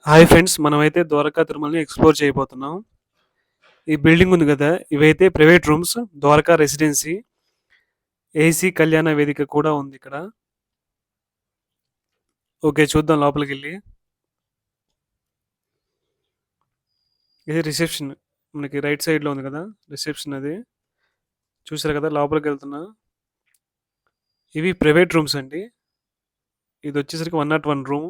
Hi friends, మనమైతే Dwaraka తిరుమలని explore చేయబోతున్నాం. ఈ బిల్డింగ్ ఉంది గదా! ఇవైతే private rooms. Dwaraka residency. AC కళ్యాణ వేదిక కూడా ఉందిక్కడ. ఓకే. చూద్దాం లోపలికెళ్ళి. ఇది రిసెప్షన్. మనకి రైట్ సైడ్‌లో ఉంది గదా! రిసెప్షన్ అది. చూసారు గదా! లోపలికెళ్తున్నా. ఇవి ప్రైవేట్ రూమ్స్ అండి. ఇదొచ్చేసరికి 101 రూమ్.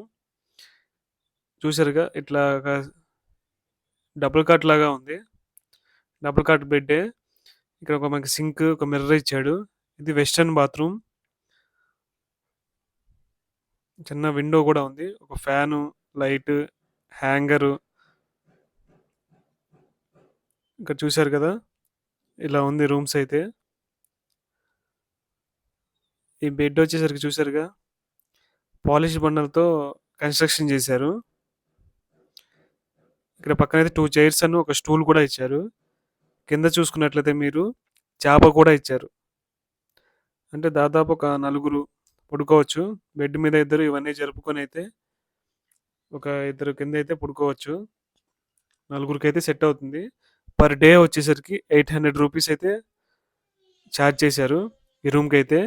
చూసారుగా ఇట్లా ఒక డబుల్ కాట్ లాగా ఉంది. డబుల్ కాట్ బెడ్డే. ఇక్కడ ఒక మనకి సింక్, ఒక మిర్రర్ ఇచ్చాడు. ఇది వెస్టర్న్ బాత్రూమ్. చిన్న విండో గూడా ఉంది. ఒక ఫ్యాను, లైటు, హ్యాంగరు. ఇక్కడ చూశారు కదా! ఇలా ఉంది రూమ్స్ అయితే. ఈ బెడ్ వచ్చేసరికి చూశారుగా, పాలిష్ బండలతో కన్స్ట్రక్షన్ చేశారు. ఇక్కడ పక్కనైతే 2 చైర్స్ అను ఒక స్టూల్ కూడా ఇచ్చారు. కింద చూసుకున్నట్లయితే మీరు చాప కూడా ఇచ్చారు. అంటే దాదాపు ఒక నలుగురు పడుకోవచ్చు. బెడ్ మీద ఇద్దరు ఇవన్నీ జరుపుకొని అయితే ఒక ఇద్దరు కింద అయితే పడుకోవచ్చు. నలుగురికైతే సెట్ అవుతుంది. పర్ డే వచ్చేసరికి 800 రూపీస్ అయితే ఛార్జ్ చేశారు ఈ రూమ్‌కి అయితే.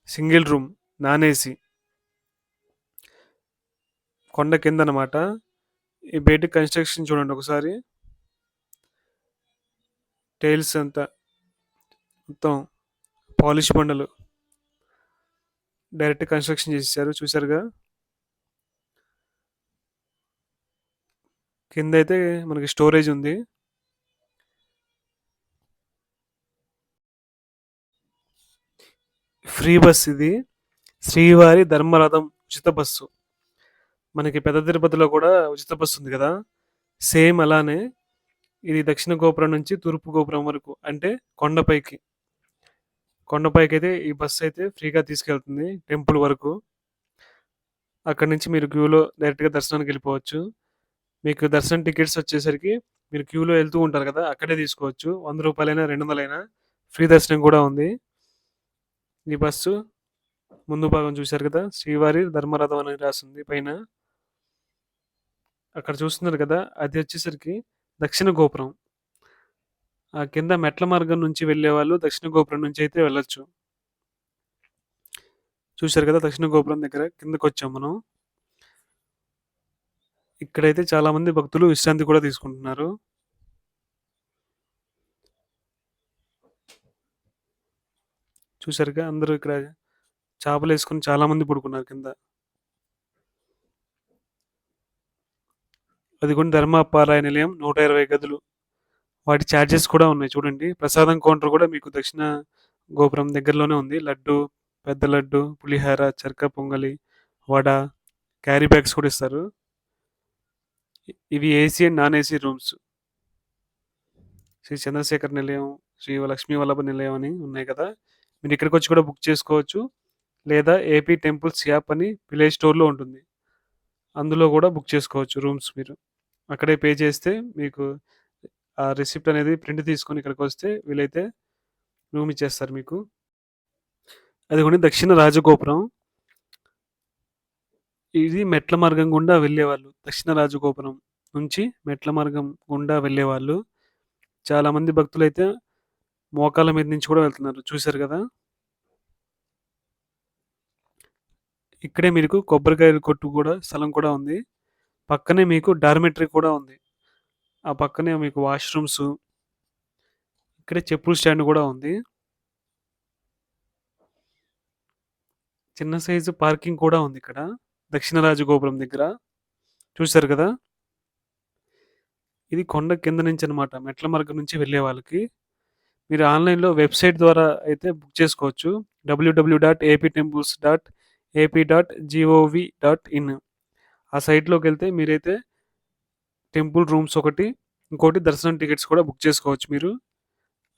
Single room, non AC. కొండ కింద అనమాట. ఈ బెడ్ కన్స్ట్రక్షన్ చూడండి ఒకసారి. టైల్స్ అంతా మొత్తం పాలిష్ బండలు డైరెక్ట్ కన్స్ట్రక్షన్ చేసేసారు చూసారుగా. కింద అయితే మనకి స్టోరేజ్ ఉంది. ఫ్రీ బస్ ఇది. శ్రీవారి ధర్మరథం ఉచిత బస్సు. మనకి పెద్ద తిరుపతిలో కూడా ఉచిత బస్సు ఉంది కదా, సేమ్ అలానే ఇది దక్షిణ గోపురం నుంచి తూర్పు గోపురం వరకు, అంటే కొండపైకి కొండపైకి అయితే ఈ బస్సు అయితే ఫ్రీగా తీసుకెళ్తుంది టెంపుల్ వరకు. అక్కడ నుంచి మీరు క్యూలో డైరెక్ట్గా దర్శనానికి వెళ్ళిపోవచ్చు. మీకు దర్శనం టికెట్స్ వచ్చేసరికి మీరు క్యూలో వెళ్తూ ఉంటారు కదా, అక్కడే తీసుకోవచ్చు. 100 రూపాయలైనా 200 ఫ్రీ దర్శనం కూడా ఉంది. ఈ బస్సు ముందు భాగం చూశారు కదా, శ్రీవారి ధర్మరథం అని రాసింది పైన. అక్కడ చూస్తున్నారు కదా, అది వచ్చేసరికి దక్షిణ గోపురం. ఆ కింద మెట్ల మార్గం నుంచి వెళ్ళే వాళ్ళు దక్షిణ గోపురం నుంచి అయితే వెళ్ళొచ్చు. చూశారు కదా, దక్షిణ గోపురం దగ్గర కిందకు వచ్చాం మనం. ఇక్కడైతే చాలా మంది భక్తులు విశ్రాంతి కూడా తీసుకుంటున్నారు. చూశారుగా, అందరూ ఇక్కడ చాపలు వేసుకుని చాలా మంది పడుకున్నారు కింద. అది కూడా ధర్మపారాయణ నిలయం 120 గదులు. వాటి ఛార్జెస్ కూడా ఉన్నాయి చూడండి. ప్రసాదం కౌంటర్ కూడా మీకు దక్షిణ గోపురం దగ్గరలోనే ఉంది. లడ్డు, పెద్ద లడ్డు, పులిహార, చర్క పొంగలి, వడ, క్యారీ బ్యాగ్స్ కూడా ఇస్తారు. ఇవి AC and non AC rooms. Sri Chandrashekar నిలయం, శ్రీ లక్ష్మీ వల్లభ నిలయం అని ఉన్నాయి కదా, మీరు ఇక్కడికి వచ్చి కూడా బుక్ చేసుకోవచ్చు. లేదా ఏపీ టెంపుల్స్ యాప్ అని ప్లే స్టోర్లో ఉంటుంది, అందులో కూడా బుక్ చేసుకోవచ్చు రూమ్స్ మీరు. అక్కడే పే చేస్తే మీకు ఆ రిసిప్ట్ అనేది ప్రింట్ తీసుకొని ఇక్కడికి వస్తే వీలైతే రూమ్ ఇచ్చేస్తారు మీకు. అది కూడా దక్షిణ రాజగోపురం. ఇది మెట్ల మార్గం గుండా వెళ్ళేవాళ్ళు. దక్షిణ రాజగోపురం నుంచి మెట్ల మార్గం గుండా వెళ్ళేవాళ్ళు. చాలామంది భక్తులైతే మోకాళ్ళ మీద నుంచి కూడా వెళ్తున్నారు. చూశారు కదా. ఇక్కడే మీకు కొబ్బరికాయల కొట్టు కూడా స్థలం కూడా ఉంది. పక్కనే మీకు డార్మెటరీ కూడా ఉంది. ఆ పక్కనే మీకు వాష్రూమ్స్, ఇక్కడే చెప్పుల స్టాండ్ కూడా ఉంది. చిన్న సైజు పార్కింగ్ కూడా ఉంది ఇక్కడ దక్షిణ రాజగోపురం దగ్గర. చూశారు కదా. ఇది కొండ కింద నుంచి అనమాట, మెట్ల మార్గం నుంచి వెళ్ళే వాళ్ళకి. మీరు ఆన్లైన్లో వెబ్సైట్ ద్వారా అయితే బుక్ చేసుకోవచ్చు. www.aptemples.ap.gov.in. ఆ సైట్లోకి వెళ్తే మీరైతే టెంపుల్ రూమ్స్ ఒకటి, ఇంకోటి దర్శనం టికెట్స్ కూడా బుక్ చేసుకోవచ్చు మీరు.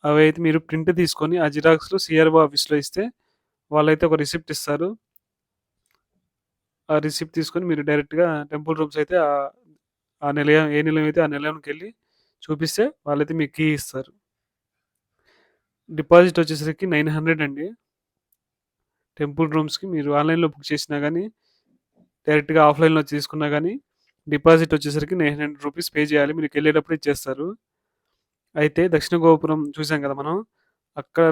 అవి అయితే మీరు ప్రింట్ తీసుకొని ఆ జిరాక్స్లో సిఆర్ఓ ఆఫీస్లో ఇస్తే వాళ్ళైతే ఒక రిసిప్ట్ ఇస్తారు. ఆ రిసిప్ట్ తీసుకొని మీరు డైరెక్ట్గా టెంపుల్ రూమ్స్ అయితే ఆ నిలయం, ఏ నిలయం అయితే ఆ నిలయంకి వెళ్ళి చూపిస్తే వాళ్ళైతే మీకు కీ ఇస్తారు. డిపాజిట్ వచ్చేసరికి 900 అండి. టెంపుల్ రూమ్స్కి మీరు ఆన్లైన్లో బుక్ చేసినా కానీ, డైరెక్ట్గా ఆఫ్లైన్లో తీసుకున్నా కానీ డిపాజిట్ వచ్చేసరికి రూ. 900 పే చేయాలి. మీరికెళ్ళేటప్పుడు ఇచ్చేస్తారు. అయితే దక్షిణ గోపురం చూసాం కదా మనం. అక్కడ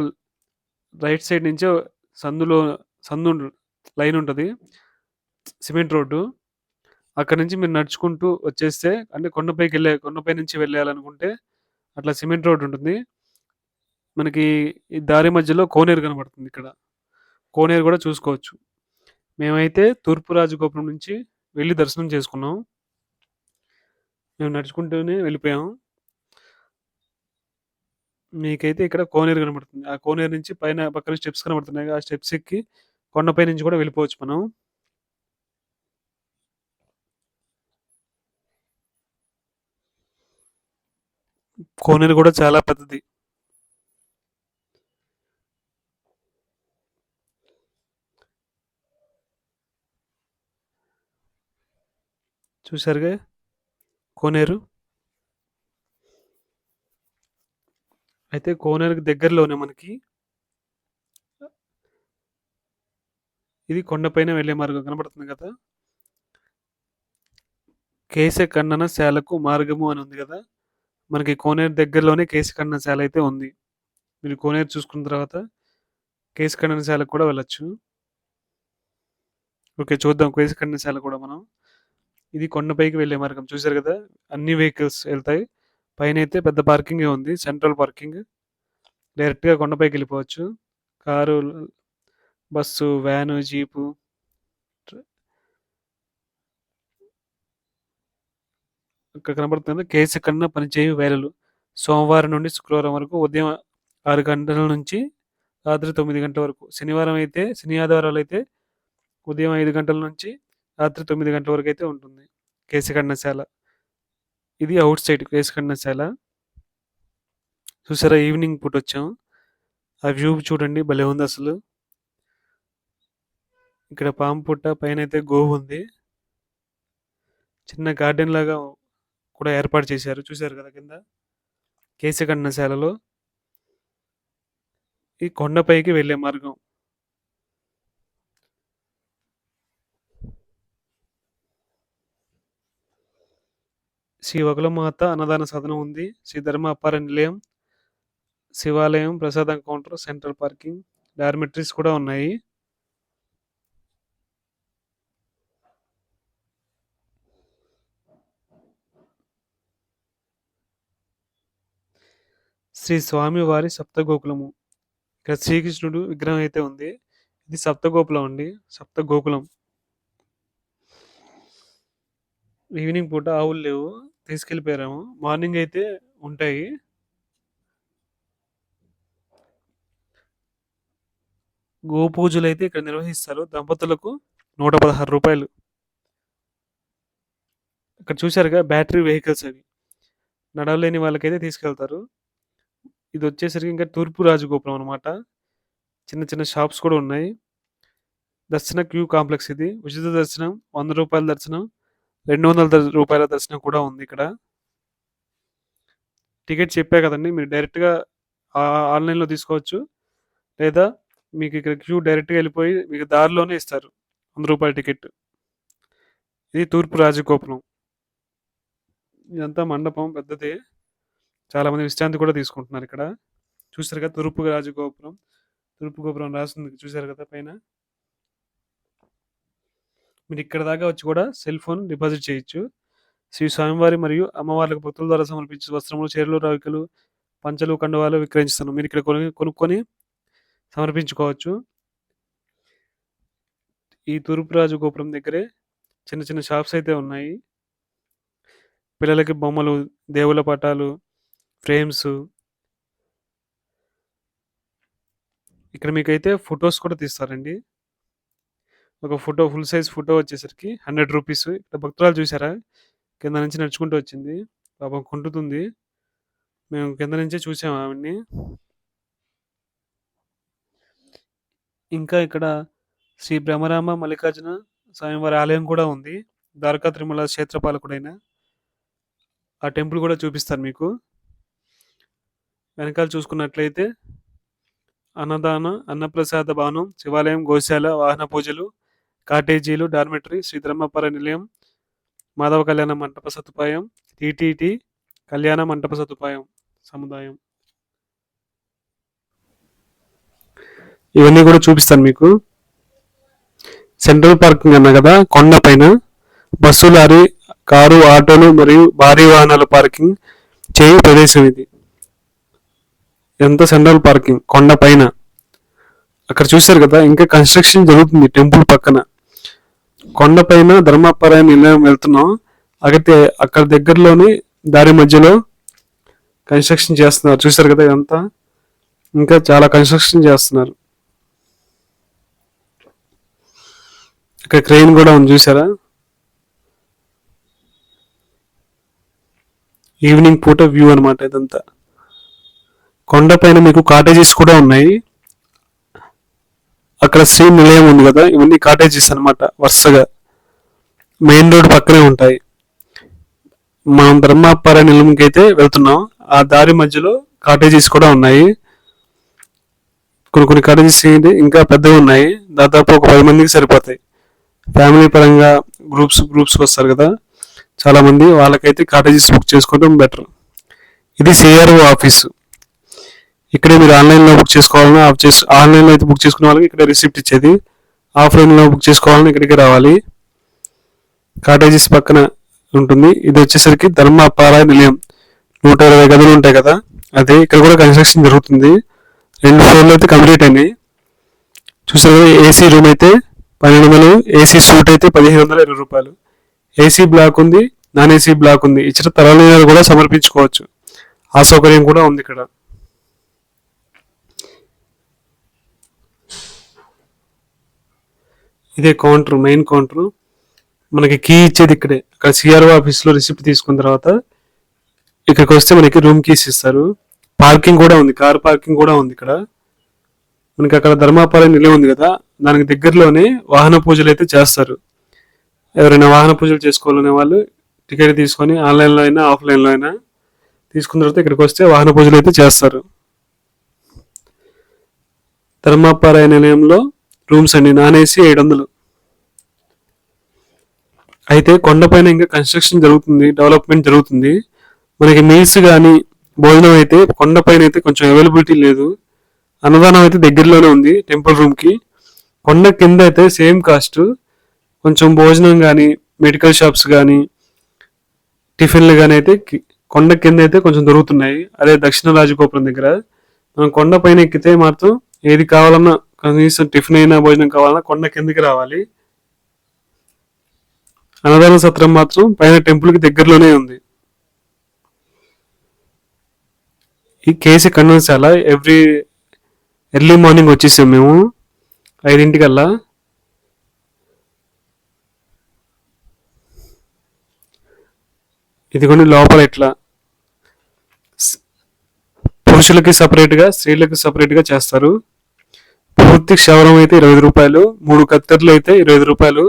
రైట్ సైడ్ నుంచే సందులో సందు లైన్ ఉంటది. Cement road. అక్కడి నుంచి మీరు నడుచుకుంటూ వచ్చేస్తే అంటే కొండపై నుంచి వెళ్ళాలనుకుంటే అట్లా సిమెంట్ రోడ్ ఉంటుంది. మనకి ఈ దారి మధ్యలో కోనేరు కనబడుతుంది ఇక్కడ. కోనేరు కూడా చూసుకోవచ్చు. మేమైతే తూర్పు రాజగోపురం నుంచి వెళ్ళి దర్శనం చేసుకున్నాం. మేము నడుచుకుంటూనే వెళ్ళిపోయాం. మీకైతే ఇక్కడ కోనేరు కనబడుతుంది. ఆ కోనేరు నుంచి పక్కన స్టెప్స్ కనబడుతున్నాయి. ఆ స్టెప్స్ ఎక్కి కొండపై నుంచి కూడా వెళ్ళిపోవచ్చు మనం. కోనేరు కూడా చాలా పెద్దది. చూసారుగా కోనేరు. అయితే కోనేరుకి దగ్గరలోనే మనకి ఇది కొండపైన వెళ్ళే మార్గం కనబడుతుంది కదా. కేశఖండనశాలకు మార్గము అని ఉంది కదా. మనకి కోనేరు దగ్గరలోనే కేశఖండనశాల అయితే ఉంది. మీరు కోనేరు చూసుకున్న తర్వాత కేశఖండనశాలకు కూడా వెళ్ళొచ్చు. ఓకే, చూద్దాం కేశఖండనశాల కూడా మనం. ఇది కొండపైకి వెళ్ళే మార్గం చూసారు కదా. అన్ని వెహికల్స్ వెళ్తాయి. పైన అయితే పెద్ద పార్కింగ్ ఉంది, సెంట్రల్ పార్కింగ్. డైరెక్ట్గా కొండపైకి వెళ్ళిపోవచ్చు. Car, bus, van, jeep. ఇక్కడ కనబడుతుంది కేశఖండ పనిచేయు వేళలు. సోమవారం నుండి శుక్రవారం వరకు ఉదయం 6 గంటల నుంచి రాత్రి 9 గంటల వరకు. శని ఆదివారాలు అయితే ఉదయం 5 గంటల నుంచి రాత్రి 9 గంటల వరకు అయితే ఉంటుంది కేశఖండశాల. ఇది అవుట్ సైడ్ కేశఖండశాల. చూసారా, ఈవినింగ్ పూట వచ్చాం. ఆ వ్యూ చూడండి, భలే ఉంది అసలు. ఇక్కడ పాము పుట్ట, పైన అయితే గోవు ఉంది. చిన్న గార్డెన్ లాగా కూడా ఏర్పాటు చేశారు. చూశారు కదా కింద కేశఖండశాలలో. ఈ కొండపైకి వెళ్ళే మార్గం. శ్రీ వకులమాత అన్నదాన సదనం ఉంది. శ్రీ ధర్మ అపార నిలయం, శివాలయం, ప్రసాదం కౌంటర్, సెంట్రల్ పార్కింగ్, డార్మెటరీస్ కూడా ఉన్నాయి. శ్రీ స్వామివారి సప్తగోకులము. ఇక్కడ శ్రీకృష్ణుడు విగ్రహం అయితే ఉంది. ఇది సప్తగోపులం అండి, సప్తగోకులం. ఈవినింగ్ పూట ఆవులు లేవు, తీసుకెళ్ళిపోయారేమో. మార్నింగ్ అయితే ఉంటాయి. గోపూజలు అయితే ఇక్కడ నిర్వహిస్తారు. దంపతులకు 116 రూపాయలు. ఇక్కడ చూశారుగా బ్యాటరీ వెహికల్స్ అవి. నడవలేని వాళ్ళకైతే తీసుకెళ్తారు. ఇది వచ్చేసరికి ఇంకా తూర్పు రాజగోపురం అనమాట. చిన్న చిన్న షాప్స్ కూడా ఉన్నాయి. దర్శన క్యూ కాంప్లెక్స్ ఇది. ఉచిత దర్శనం, 100 రూపాయల దర్శనం, 200 రూపాయల దర్శనం కూడా ఉంది ఇక్కడ. టికెట్ చెప్పా కదండి, మీరు డైరెక్ట్గా ఆన్లైన్లో తీసుకోవచ్చు. లేదా మీకు ఇక్కడ క్యూ డైరెక్ట్గా వెళ్ళిపోయి మీకు దారిలోనే ఇస్తారు 100 రూపాయల టికెట్. ఇది తూర్పు రాజగోపురం. ఇదంతా మండపం పెద్దదే. చాలా మంది విశ్రాంతి కూడా తీసుకుంటున్నారు ఇక్కడ. చూసారు కదా తూర్పు రాజగోపురం. తూర్పు గోపురం రాస్తుంది చూసారు కదా పైన. మీరు ఇక్కడ దాకా వచ్చి కూడా సెల్ ఫోన్ డిపాజిట్ చేయొచ్చు. శ్రీ స్వామివారి మరియు అమ్మవార్లకు భక్తుల ద్వారా సమర్పించే వస్త్రములు, చీరలు, రవికలు, పంచలు, కండువాలు విక్రయిస్తాను. మీరు ఇక్కడ కొనుక్కొని సమర్పించుకోవచ్చు. ఈ తూర్పు రాజు గోపురం దగ్గరే చిన్న చిన్న షాప్స్ అయితే ఉన్నాయి. పిల్లలకి బొమ్మలు, దేవుళ్ళ పటాలు, ఫ్రేమ్స్. ఇక్కడ మీకైతే ఫొటోస్ కూడా తీస్తారండి. ఒక ఫోటో, ఫుల్ సైజ్ ఫోటో వచ్చేసరికి 100 రూపీస్. ఇక్కడ భక్తురాలు చూసారా, కింద నుంచి నడుచుకుంటూ వచ్చింది. పాపం కుంటుతుంది. మేము కింద నుంచే చూసాము ఆవిడ్ని. ఇంకా ఇక్కడ శ్రీ బ్రహ్మరామ మల్లికార్జున స్వామివారి ఆలయం కూడా ఉంది. ద్వారకా తిరుమల క్షేత్రపాలకుడైన ఆ టెంపుల్ కూడా చూపిస్తాను మీకు. వెనకాల చూసుకున్నట్లయితే అన్నప్రసాద భవనం, శివాలయం, గోశాల, వాహన పూజలు, కాటేజీలు, డార్మెటరీ, శ్రీ ధర్మపర నిలయం, మాధవ కళ్యాణ మంటప సదుపాయం, టీటీటీ కళ్యాణ మంటప సదుపాయం సముదాయం. ఇవన్నీ కూడా చూపిస్తాను మీకు. సెంట్రల్ పార్కింగ్ అన్నా కదా, కొండ పైన బస్సు, లారీ, కారు, ఆటోలు మరియు భారీ వాహనాల పార్కింగ్ చేయు ప్రదేశం ఇది. ఎంత సెంట్రల్ పార్కింగ్ కొండ పైన. అక్కడ చూశారు కదా, ఇంకా కన్స్ట్రక్షన్ జరుగుతుంది టెంపుల్ పక్కన. కొండపైన ధర్మపారాయణ నిలయం వెళ్తున్నాం. అయితే అక్కడ దగ్గరలోని దారి మధ్యలో కన్స్ట్రక్షన్ చేస్తున్నారు. చూశారు కదా, ఇదంతా ఇంకా చాలా కన్స్ట్రక్షన్ చేస్తున్నారు. ఇక్కడ క్రెయిన్ కూడా ఉంది, చూసారా? ఈవినింగ్ పూట వ్యూ అనమాట ఇదంతా. కొండపైన మీకు కాటేజెస్ కూడా ఉన్నాయి. అక్కడ శ్రీ నిలయం ఉంది కదా, ఇవన్నీ కాటేజెస్ అనమాట. వరుసగా మెయిన్ రోడ్ పక్కనే ఉంటాయి. మనం ధర్మపారాయణ నిలయంకి అయితే వెళ్తున్నాం. ఆ దారి మధ్యలో కాటేజెస్ కూడా ఉన్నాయి. కొన్ని కాటేజెస్ ఇంకా పెద్దగా ఉన్నాయి. దాదాపు ఒక 10 మందికి సరిపోతాయి. ఫ్యామిలీ పరంగా గ్రూప్స్ వస్తారు కదా చాలా మంది, వాళ్ళకైతే కాటేజెస్ బుక్ చేసుకోవడం బెటర్. ఇది సిఆర్ఓ ఆఫీసు. ఇక్కడే మీరు ఆన్లైన్లో బుక్ చేసుకోవాలన్నా ఆన్లైన్లో అయితే బుక్ చేసుకునే వాళ్ళకి ఇక్కడ రిసిప్ట్ ఇచ్చేది. ఆఫ్లైన్లో బుక్ చేసుకోవాలని ఇక్కడికి రావాలి. కాటేజెస్ పక్కన ఉంటుంది. ఇది వచ్చేసరికి ధర్మపారాయణ నిలయం. 120 గదులు ఉంటాయి కదా, అదే. ఇక్కడ కూడా కన్స్ట్రక్షన్ జరుగుతుంది. 2 ఫ్లోర్లు అయితే కంప్లీట్ అయినాయి. చూసారు కదా, ఏసీ రూమ్ అయితే 1200, ఏసీ సూట్ అయితే 1520 రూపాయలు. ఏసీ బ్లాక్ ఉంది, నాన్ ఏసీ బ్లాక్ ఉంది. ఇచ్చిన తరలినాలు కూడా సమర్పించుకోవచ్చు. ఆ సౌకర్యం కూడా ఉంది ఇక్కడ. ఇదే కౌంటర్, మెయిన్ కౌంటర్. మనకి కీ ఇచ్చేది ఇక్కడే. అక్కడ సిఆర్ఓ ఆఫీస్లో రిసిప్ట్ తీసుకున్న తర్వాత ఇక్కడికి వస్తే మనకి రూమ్ కీస్ ఇస్తారు. పార్కింగ్ కూడా ఉంది, కార్ పార్కింగ్ కూడా ఉంది ఇక్కడ. మనకి అక్కడ ధర్మపారాయణ నిలయం ఉంది కదా, దానికి దగ్గరలోనే వాహన పూజలు అయితే చేస్తారు. ఎవరైనా వాహన పూజలు చేసుకోవాలనే వాళ్ళు టికెట్ తీసుకొని ఆన్లైన్లో అయినా ఆఫ్లైన్లో అయినా తీసుకున్న తర్వాత ఇక్కడికి వస్తే వాహన పూజలు అయితే చేస్తారు. ధర్మపారాయణ నిలయంలో రూమ్స్ అండి, నాన్ ఏసీ 700. అయితే కొండపైన ఇంకా కన్స్ట్రక్షన్ జరుగుతుంది, డెవలప్మెంట్ జరుగుతుంది. మనకి మీల్స్ కానీ భోజనం అయితే కొండపైన అయితే కొంచెం అవైలబిలిటీ లేదు. అన్నదానం అయితే దగ్గరలోనే ఉంది టెంపుల్ రూమ్కి. కొండ కింద అయితే సేమ్ కాస్ట్. కొంచెం భోజనం కానీ, మెడికల్ షాప్స్ కానీ, టిఫిన్లు కానీ అయితే కొండ కింద అయితే కొంచెం దొరుకుతున్నాయి. అదే దక్షిణ రాజగోపురం దగ్గర. మనం కొండ పైన ఎక్కితే మాత్రం ఏది కావాలన్నా, కనీసం టిఫిన్ అయినా భోజనం కావాలన్నా కొండ కిందకి రావాలి. అన్నదాన సత్రం మాత్రం పైన టెంపుల్కి దగ్గరలోనే ఉంది. ఈ కేసీ కన్వెన్శాల ఎర్లీ మార్నింగ్ వచ్చేసాం మేము 5 ఇదిగోండి లోపల ఇట్లా పురుషులకి సపరేట్గా, స్త్రీలకి సపరేట్గా చేస్తారు. పూర్తి క్షవరం అయితే 25 రూపాయలు, 3 కత్తెరలు అయితే 25 రూపాయలు,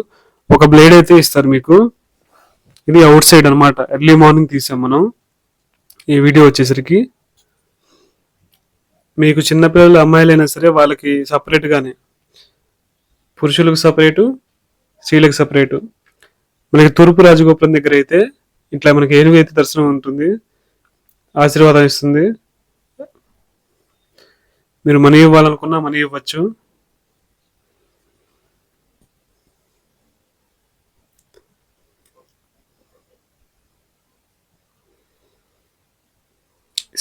ఒక బ్లేడ్ అయితే ఇస్తారు మీకు. ఇది అవుట్ సైడ్ అనమాట. ఎర్లీ మార్నింగ్ తీసాం మనం ఈ వీడియో వచ్చేసరికి. మీకు చిన్నపిల్లలు అమ్మాయిలైనా సరే వాళ్ళకి సపరేట్గానే, పురుషులకు సపరేటు, స్త్రీలకు సపరేటు. మనకి తూర్పు రాజగోపురం దగ్గర అయితే ఇట్లా మనకి ఏనుగు అయితే దర్శనం ఉంటుంది, ఆశీర్వాదం ఇస్తుంది. మీరు మనీ ఇవ్వాలనుకున్నా మనీ ఇవ్వచ్చు.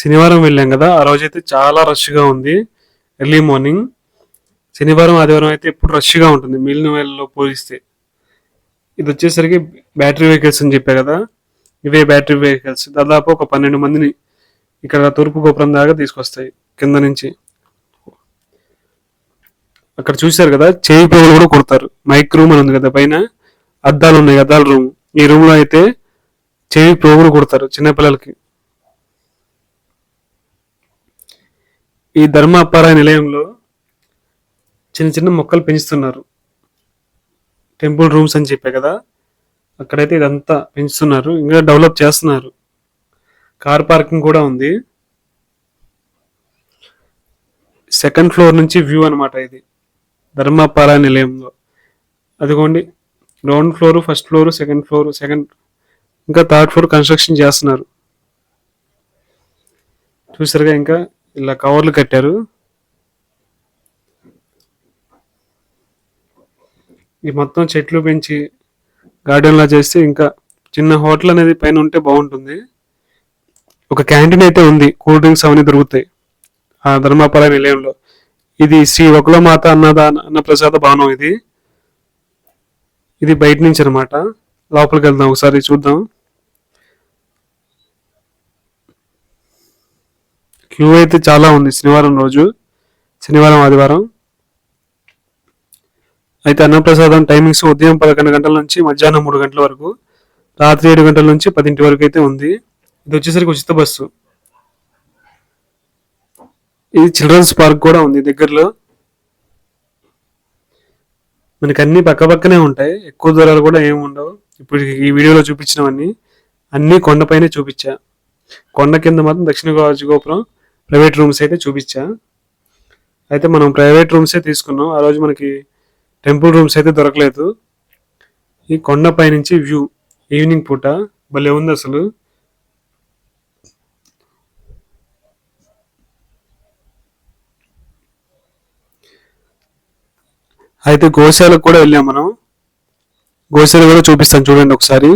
శనివారం వెళ్ళాం కదా, ఆ రోజైతే చాలా రష్గా ఉంది ఎర్లీ మార్నింగ్. శనివారం ఆదివారం అయితే ఎప్పుడు రష్గా ఉంటుంది మిగిలిన వేళల్లో పోలిస్తే. ఇది వచ్చేసరికి బ్యాటరీ వెహికల్స్ అని చెప్పా కదా, ఇవే బ్యాటరీ వెహికల్స్. దాదాపు ఒక 12 మందిని ఇక్కడ తూర్పు గోపురం దాకా తీసుకొస్తాయి కింద నుంచి. అక్కడ చూశారు కదా, చేయి పోగులు కూడా కుడతారు. మైక్ రూమ్ అని ఉంది కదా పైన, అద్దాలు ఉన్నాయి, అద్దాల రూమ్. ఈ రూమ్ లో అయితే చేయి పోగులు కుడతారు చిన్నపిల్లలకి. ఈ ధర్మపారాయణ నిలయంలో చిన్న చిన్న మొక్కలు పెంచుతున్నారు. టెంపుల్ రూమ్స్ అని చెప్పే కదా, అక్కడైతే ఇదంతా పెంచుతున్నారు, ఇంకా డెవలప్ చేస్తున్నారు. కార్ పార్కింగ్ కూడా ఉంది. సెకండ్ ఫ్లోర్ నుంచి వ్యూ అనమాట ఇది ధర్మపారాయణ నిలయంలో. అదిగోండి ground floor, first floor, second ఇంకా థర్డ్ ఫ్లోర్ కన్స్ట్రక్షన్ చేస్తున్నారు. చూసారుగా, ఇంకా ఇలా కవర్లు కట్టారు. ఈ మొత్తం చెట్లు పెంచి గార్డెన్ లా చేస్తే ఇంకా చిన్న హోటల్ అనేది పైన ఉంటే బాగుంటుంది. ఒక క్యాంటీన్ అయితే ఉంది, కూల్ డ్రింక్స్ అవన్నీ దొరుకుతాయి ఆ ధర్మాపాల నిలయంలో. ఇది శ్రీ ఒకలమాత అన్న ప్రసాద భవనం. ఇది బయట నుంచి అనమాట. లోపలికి వెళ్దాం, ఒకసారి చూద్దాం. క్యూ అయితే చాలా ఉంది శనివారం రోజు, శనివారం ఆదివారం. అయితే అన్నప్రసాదం టైమింగ్స్ ఉదయం 11 గంటల నుంచి మధ్యాహ్నం 3 గంటల వరకు, రాత్రి 7 గంటల నుంచి 10 వరకు అయితే ఉంది. ఇది వచ్చేసరికి ఉచిత బస్సు. ఇది చిల్డ్రన్స్ పార్క్ కూడా ఉంది దగ్గరలో. మనకి అన్ని పక్క పక్కనే ఉంటాయి, ఎక్కువ దూరాలు కూడా ఏమి ఉండవు. ఇప్పుడు ఈ వీడియోలో చూపించినవన్నీ అన్ని కొండపైనే చూపించా. కొండ కింద మాత్రం దక్షిణ గోపురం ప్రైవేట్ రూమ్స్ అయితే చూపించా. అయితే మనం ప్రైవేట్ రూమ్సే తీసుకున్నాం ఆ రోజు. మనకి టెంపుల్ రూమ్స్ అయితే దొరకలేదు. ఈ కొండపై నుంచి వ్యూ ఈవినింగ్ పూట భలే ఉంది అసలు. అయితే గోశాలకు కూడా వెళ్ళాం మనం. గోశాల కూడా చూపిస్తాను చూడండి ఒకసారి.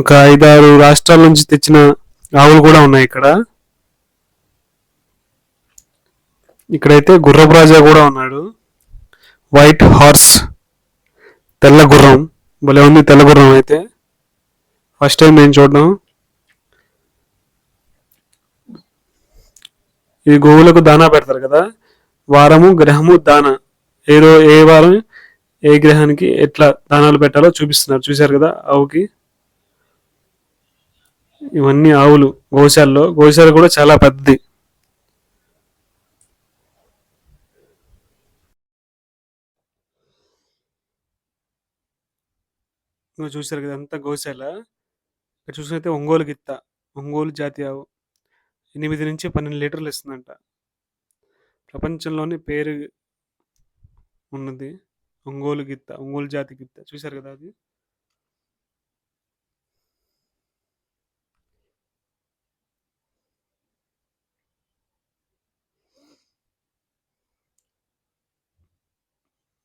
ఒక 5-6 రాష్ట్రాల నుంచి తెచ్చిన ఆవులు కూడా ఉన్నాయి ఇక్కడ. ఇక్కడైతే గుర్రపు రాజా కూడా ఉన్నాడు, వైట్ హార్స్, తెల్ల గుర్రం. భలే ఉంది తెల్ల గుర్రం అయితే, ఫస్ట్ టైం నేను చూడడం. ఇది గోవులకు దానా పెడతారు కదా, వారము గ్రహము దానా, ఏ వారం ఏ గ్రహానికి ఎట్లా దానాలు పెట్టాలో చూపిస్తున్నారు. చూశారు కదా ఆవుకి. ఇవన్నీ ఆవులు గోశాల కూడా చాలా పెద్దది. చూశారు కదా అంతా గోశాల. ఇక్కడ చూసినైతే ఒంగోలు గిత్త, ఒంగోలు జాతి ఆవు 8 నుంచి 12 లీటర్లు ఇస్తుందంట. ప్రపంచంలోని పేరు ఉన్నది ఒంగోలు గిత్త, ఒంగోలు జాతి గిత్త. చూశారు కదా అది.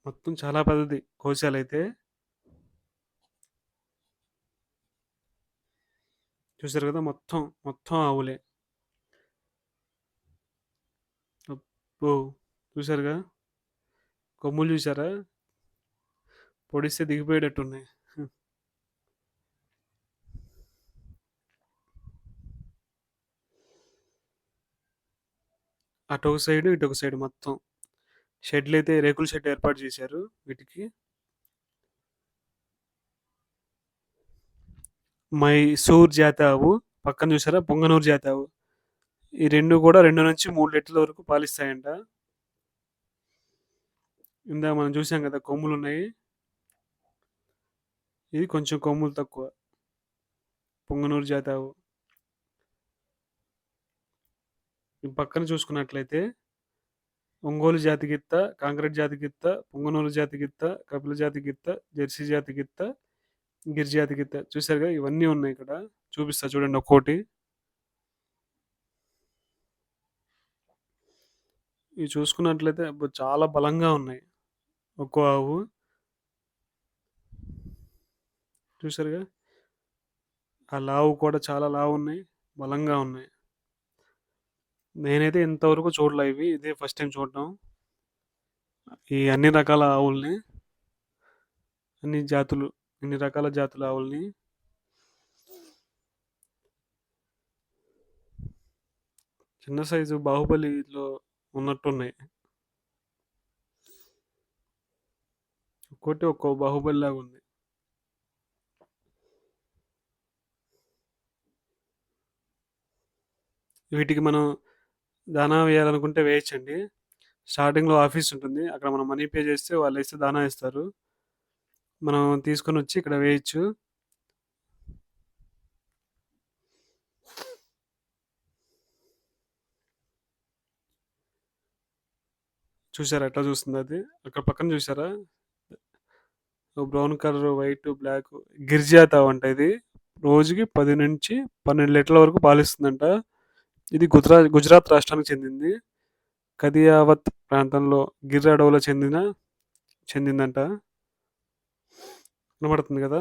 మొత్తం చాలా పెద్దది గోశాల అయితే. చూశారు కదా, మొత్తం మొత్తం ఆవులే. అబ్బో, చూశారుగా కొమ్ములు చూసారా, పొడిస్తే దిగిపోయేటట్టున్నాయి. అటు ఒక సైడ్ ఇటు ఒక సైడ్ మొత్తం షెడ్లు అయితే, రేకుల షెడ్ ఏర్పాటు చేశారు వీటికి. మైసూర్ జాతి ఆవు, పక్కన చూసారా పొంగనూరు జాతి ఆవు. ఈ రెండు కూడా 2 నుంచి 3 లీటర్ల వరకు పాలిస్తాయంట. ఇందాక మనం చూసాం కదా కొమ్ములు ఉన్నాయి, ఇది కొంచెం కొమ్ములు తక్కువ పొంగనూరు జాతి ఆవు. ఈ పక్కన చూసుకున్నట్లయితే ఒంగోలు జాతి గిత్త, కాంక్రీట్ జాతి గిత్త, పొంగనూరు జాతి గిత్త, కపిల జాతి గిత్త, జెర్సీ జాతి గిత్త, గిర్ జాతి గిత్త. చూసారుగా ఇవన్నీ ఉన్నాయి ఇక్కడ. చూపిస్తా చూడండి ఒక్కోటి. ఇవి చూసుకున్నట్లయితే చాలా బలంగా ఉన్నాయి ఒక్కో ఆవు. చూసారుగా ఆ లావు కూడా చాలా లావు ఉన్నాయి, బలంగా ఉన్నాయి. నేనైతే ఇంతవరకు చూడలే ఇవి, ఇదే ఫస్ట్ టైం చూడడం ఈ అన్ని రకాల ఆవుల్ని, అన్ని రకాల జాతుల ఆవుల్ని. చిన్న సైజు బాహుబలిలో ఉన్నట్టున్నాయి, ఒక్కోటి ఒక్కో బాహుబలి లాగా ఉంది. వీటికి మనం దానా వేయాలనుకుంటే వేయచ్చండి. స్టార్టింగ్లో ఆఫీస్ ఉంటుంది, అక్కడ మనం మనీ పే చేస్తే వాళ్ళు వేస్తే దానా ఇస్తారు, మనం తీసుకొని వచ్చి ఇక్కడ వేయచ్చు. చూసారా ఎట్లా చూస్తుంది అది, అక్కడ పక్కన చూసారా బ్రౌన్ కలర్, వైట్, బ్లాక్ గిరిజాత అంట ఇది. రోజుకి 10 నుంచి 12 లీటర్ల వరకు పాలిస్తుందంట. ఇది గుజరాత్ రాష్ట్రానికి చెందింది. కదియావత్ ప్రాంతంలో గిర్ అడవులో చెందిందంట. కనబడుతుంది కదా.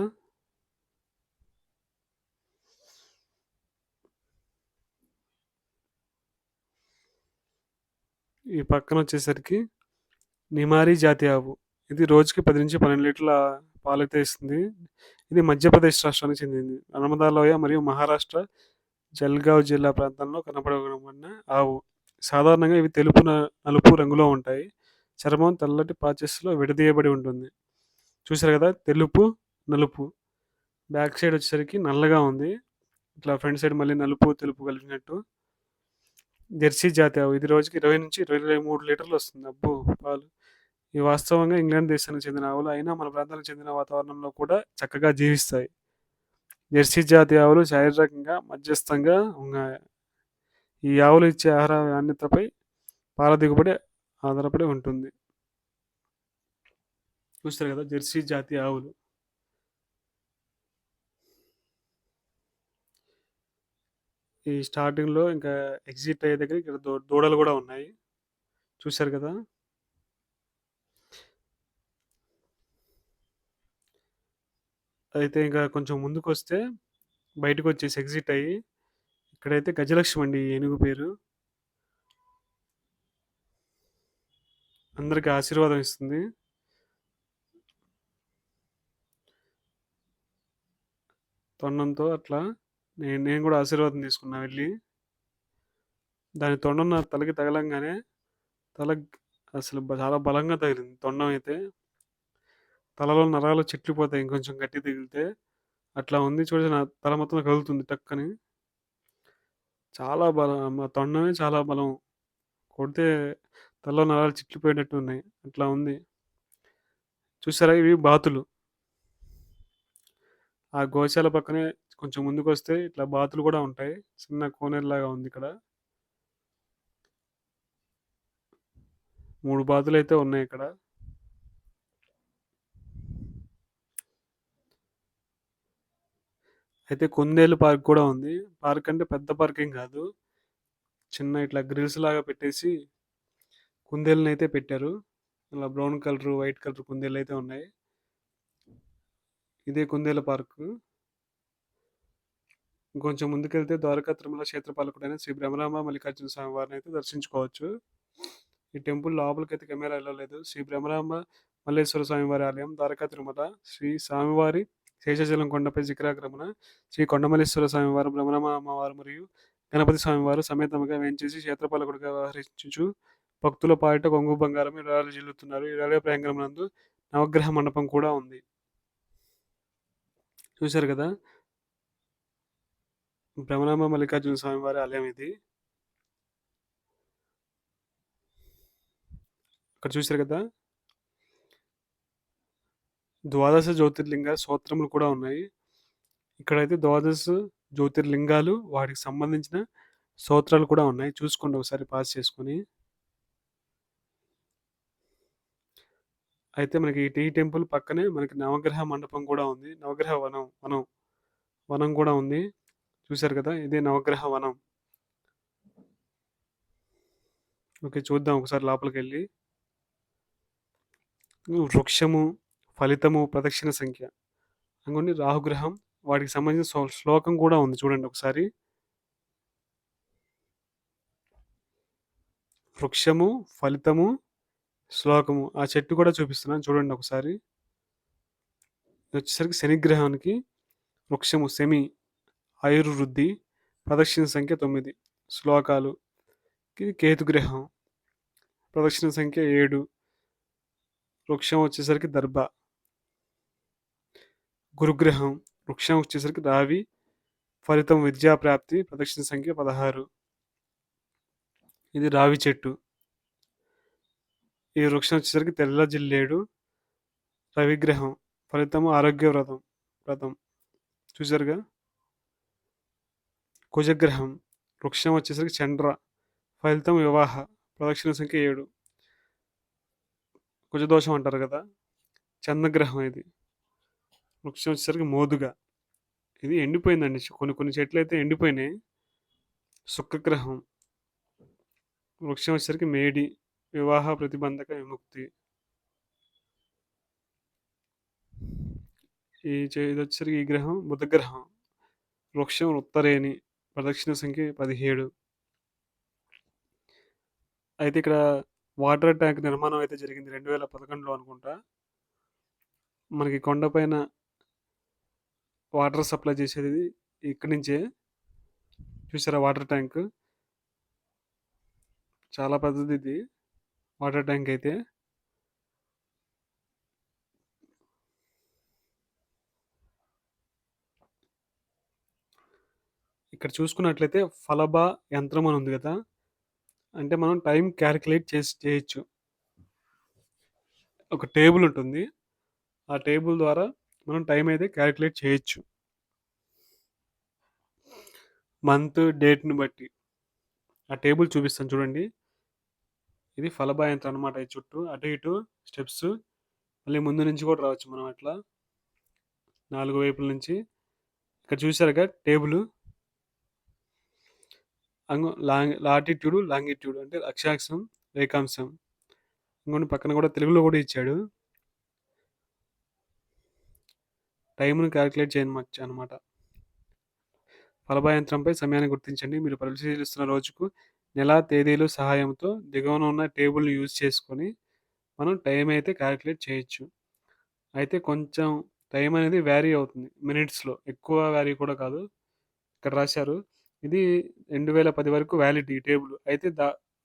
ఈ పక్కన వచ్చేసరికి నిమారి జాతి ఆవు. ఇది రోజుకి 10 నుంచి 12 లీటర్ల పాలైతే ఇస్తుంది. ఇది మధ్యప్రదేశ్ రాష్ట్రానికి చెందింది. నర్మదా లోయ మరియు మహారాష్ట్ర జల్గావ్ జిల్లా ప్రాంతంలో కనపడబడిన ఆవు. సాధారణంగా ఇవి తెలుపు, నలుపు రంగులో ఉంటాయి. చర్మం తెల్లటి పాచెస్లో విడదీయబడి ఉంటుంది. చూసారు కదా, తెలుపు, నలుపు. బ్యాక్ సైడ్ వచ్చేసరికి నల్లగా ఉంది. ఇట్లా ఫ్రంట్ సైడ్ మళ్ళీ నలుపు, తెలుపు కలిగినట్టు. జెర్సీ జాతి ఆవు. ఇది రోజుకి 20 నుంచి 23 లీటర్లు వస్తుంది. అబ్బో పాలు. ఇవి వాస్తవంగా ఇంగ్లాండ్ దేశానికి చెందిన ఆవులు అయినా మన ప్రాంతానికి చెందిన వాతావరణంలో కూడా చక్కగా జీవిస్తాయి. జెర్సీ జాతి ఆవులు శారీరకంగా మధ్యస్థంగా ఉన్నాయి. ఈ ఆవులు ఇచ్చే ఆహార నాణ్యతపై పాల దిగుబడి ఆధారపడి ఉంటుంది. చూస్తారు కదా జెర్సీ జాతి ఆవులు. ఈ స్టార్టింగ్లో ఇంకా ఎగ్జిట్ అయ్యే దగ్గర ఇక్కడ దూడలు కూడా ఉన్నాయి. చూశారు కదా. అయితే ఇంకా కొంచెం ముందుకు వస్తే బయటకు వచ్చేసి ఎగ్జిట్ అయ్యి ఇక్కడైతే గజలక్ష్మి అండి ఈ ఏనుగు పేరు. అందరికి ఆశీర్వాదం ఇస్తుంది. తొండంతో అట్లా నేను కూడా ఆశీర్వాదం తీసుకున్నా వెళ్ళి. దాని తొండం నా తలకి తగలంగానే తల అసలు చాలా బలంగా తగిలింది. తొండం అయితే తలలో నరాలు చిట్లిపోతాయి ఇంకొంచెం గట్టి తగిలితే. అట్లా ఉంది చూడండి, నా తల మొత్తం కదులుతుంది టక్కని. చాలా బలం, మా తొండమే చాలా బలం. కొడితే తలలో నరాలు చిట్లిపోయినట్టు ఉన్నాయి. అట్లా ఉంది. చూసారా, ఇవి బాతులు. ఆ గోశాల పక్కనే కొంచెం ముందుకు వస్తే ఇట్లా బాతులు కూడా ఉంటాయి. చిన్న కోనేరులాగా ఉంది ఇక్కడ. 3 బాతులు అయితే ఉన్నాయి ఇక్కడ. అయితే కుందేలు పార్క్ కూడా ఉంది. పార్క్ అంటే పెద్ద పార్క్ ఏం కాదు. చిన్న ఇట్లా గ్రిల్స్ లాగా పెట్టేసి కుందేళ్ళని అయితే పెట్టారు. ఇలా బ్రౌన్ కలర్, వైట్ కలర్ కుందేళ్ళు అయితే ఉన్నాయి. ఇదే కుందేల పార్కు. ఇంకొంచెం ముందుకెళ్తే ద్వారకా తిరుమల క్షేత్రపాలకుడైన శ్రీ బ్రహ్మరాంబ మల్లికార్జున స్వామి వారిని అయితే దర్శించుకోవచ్చు. ఈ టెంపుల్ లోపలికైతే కెమెరా వెళ్ళలేదు. శ్రీ బ్రహ్మరాంబ మల్లేశ్వర స్వామి వారి ఆలయం ద్వారకా తిరుమల. శ్రీ స్వామివారి శేషాచలం కొండపై శిఖరాగ్రమణ శ్రీ కొండమల్లేశ్వర స్వామివారు, బ్రహ్మరాంబ అమ్మవారు మరియు గణపతి స్వామివారు సమేతంగా వేంచేసి క్షేత్రపాలకుడిగా వ్యవహరించు భక్తుల పాలిట కొంగు బంగారం విరాలు జిల్లుతున్నారు. ఈ ఆలయ ప్రాంగణం నందు నవగ్రహ మండపం కూడా ఉంది. చూశారు కదా, బ్రహ్మరాంబ మల్లికార్జున స్వామి వారి ఆలయం ఇది. అక్కడ చూశారు కదా, ద్వాదశ జ్యోతిర్లింగ స్తోత్రములు కూడా ఉన్నాయి. ఇక్కడైతే ద్వాదశ జ్యోతిర్లింగాలు వాటికి సంబంధించిన స్తోత్రాలు కూడా ఉన్నాయి. చూసుకోండి ఒకసారి పాస్ చేసుకొని. అయితే మనకి ఈ టెంపుల్ పక్కనే మనకి నవగ్రహ మండపం కూడా ఉంది. నవగ్రహ వనం కూడా ఉంది. చూశారు కదా, ఇదే నవగ్రహ వనం. ఓకే, చూద్దాం ఒకసారి లోపలికి వెళ్ళి. వృక్షము, ఫలితము, ప్రదక్షిణ సంఖ్య అనుకోండి, రాహుగ్రహం వాటికి సంబంధించిన శ్లోకం కూడా ఉంది. చూడండి ఒకసారి. వృక్షము, ఫలితము, శ్లోకము. ఆ చెట్టు కూడా చూపిస్తున్నాను చూడండి ఒకసారి. వచ్చేసరికి శనిగ్రహానికి వృక్షము శమి, ఆయుర్వృద్ధి, ప్రదక్షిణ సంఖ్య 9, శ్లోకాలు. ఇది కేతుగ్రహం, ప్రదక్షిణ సంఖ్య 7, వృక్షం వచ్చేసరికి దర్భ. గురుగ్రహం వృక్షం వచ్చేసరికి రావి, ఫలితం విద్యాప్రాప్తి, ప్రదక్షిణ సంఖ్య 16. ఇది రావి చెట్టు. ఈ వృక్షం వచ్చేసరికి తెల్ల జిల్లేడు. రవిగ్రహం ఫలితము ఆరోగ్య వ్రతం. చూసారుగా. కుజగ్రహం వృక్షం వచ్చేసరికి చండ్ర, ఫలితం వివాహ, ప్రదక్షిణ సంఖ్య 7. కుజదోషం అంటారు కదా, చంద్రగ్రహం ఇది. వృక్షం వచ్చేసరికి మోదుగ. ఇది ఎండిపోయిందండి. కొన్ని కొన్ని చెట్లయితే ఎండిపోయినాయి. శుక్రగ్రహం. వృక్షం వచ్చేసరికి మేడి. వివాహ ప్రతిబంధక విముక్తి. ఇది వచ్చేసరికి ఈ గ్రహం బుధగ్రహం. వృక్షం ఉత్తరేణి. ప్రదక్షిణ సంఖ్య 17. అయితే ఇక్కడ వాటర్ ట్యాంక్ నిర్మాణం అయితే జరిగింది 2011లో అనుకుంటా. మనకి కొండపైన వాటర్ సప్లై చేసేది ఇక్కడి నుంచే. చూసారా వాటర్ ట్యాంక్? చాలా పెద్దది ఇది వాటర్ ట్యాంక్ అయితే. ఇక్కడ చూసుకున్నట్లయితే ఫలబా యంత్రం అని ఉంది కదా, అంటే మనం టైం క్యాలిక్యులేట్ చేయొచ్చు. ఒక టేబుల్ ఉంటుంది. ఆ టేబుల్ ద్వారా మనం టైం అయితే క్యాలిక్యులేట్ చేయొచ్చు, మంత్ డేట్ని బట్టి. ఆ టేబుల్ చూపిస్తాను చూడండి. ఇది ఫలబా యంత్రం అనమాట. ఈ చుట్టూ అటు ఇటు స్టెప్స్, మళ్ళీ ముందు నుంచి కూడా రావచ్చు మనం అట్లా 4 వైపుల నుంచి. ఇక్కడ చూసారుగా టేబుల్, లాటిట్యూడ్ లాంగిట్యూడ్ అంటే అక్షాంశం రేఖాంశం. ఇంకొన్ని పక్కన కూడా తెలుగులో కూడా ఇచ్చాడు. టైంను క్యాలిక్యులేట్ చేయవచ్చు అనమాట. ఫలబా యంత్రంపై సమయాన్ని గుర్తించండి. మీరు పరిశీలిస్తున్న రోజుకు నెల తేదీలు సహాయంతో దిగువన ఉన్న టేబుల్ని యూజ్ చేసుకొని మనం టైం అయితే క్యాలిక్యులేట్ చేయొచ్చు. అయితే కొంచెం టైం అనేది వ్యారీ అవుతుంది మినిట్స్లో, ఎక్కువ వ్యారీ కూడా కాదు. ఇక్కడ రాశారు ఇది 2010 వరకు వ్యాలిడ్ ఈ టేబుల్. అయితే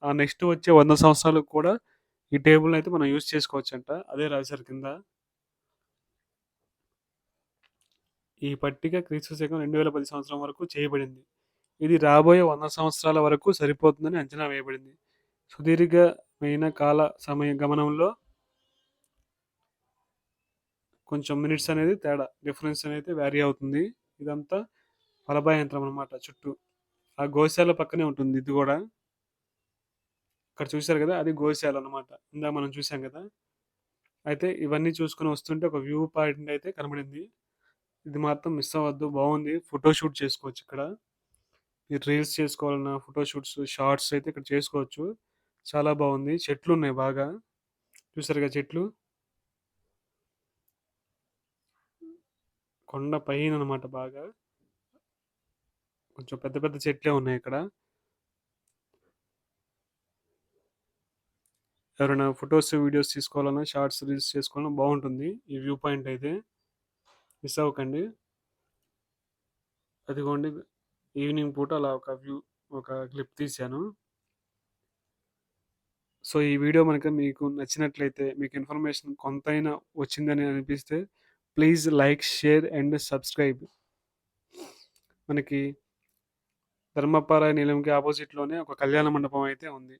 ఆ నెక్స్ట్ వచ్చే 100 సంవత్సరాలకు కూడా ఈ టేబుల్ని అయితే మనం యూజ్ చేసుకోవచ్చంట. అదే రాశారు కింద. ఈ పట్టిక క్రీస్తు శకం 2010 సంవత్సరం వరకు చేయబడింది. ఇది రాబోయే 100 సంవత్సరాల వరకు సరిపోతుందని అంచనా వేయబడింది. సుదీర్ఘమైన కాల సమయ గమనంలో కొంచెం మినిట్స్ అనేది తేడా, డిఫరెన్స్ అనేది వ్యారీ అవుతుంది. ఇదంతా ఫలబా యంత్రం అనమాట. చుట్టూ ఆ గోశాల పక్కనే ఉంటుంది ఇది కూడా. ఇక్కడ చూశారు కదా, అది గోశాల అనమాట. ఇందాక మనం చూసాం కదా. అయితే ఇవన్నీ చూసుకుని వస్తుంటే ఒక వ్యూ పాయింట్ అయితే కనబడింది. ఇది మాత్రం మిస్ అవ్వద్దు, బాగుంది. ఫోటో షూట్ చేసుకోవచ్చు ఇక్కడ. మీరు రీల్స్ చేసుకోవాలన్నా, ఫోటో షూట్స్, షార్ట్స్ అయితే ఇక్కడ చేసుకోవచ్చు. చాలా బాగుంది. చెట్లు ఉన్నాయి బాగా. చూసారుగా చెట్లు, కొండ పైన అనమాట. బాగా కొంచెం పెద్ద పెద్ద చెట్లే ఉన్నాయి ఇక్కడ. ఎవరైనా ఫొటోస్ వీడియోస్ తీసుకోవాలన్నా, షార్ట్స్ రీల్స్ చేసుకోవాలన్నా బాగుంటుంది ఈ వ్యూ పాయింట్ అయితే. మిస్ అవ్వకండి. అదిగోండి, ఈవినింగ్ పూట అలా ఒక క్లిప్ తీశాను. సో ఈ వీడియో మీకు నచ్చినట్లయితే, మీకు ఇన్ఫర్మేషన్ కొంతైనా వచ్చిందని అనిపిస్తే please like, share and subscribe. మనకి ధర్మపారాయ నిలయంకి ఆపోజిట్లోనే ఒక కళ్యాణ మండపం అయితే ఉంది.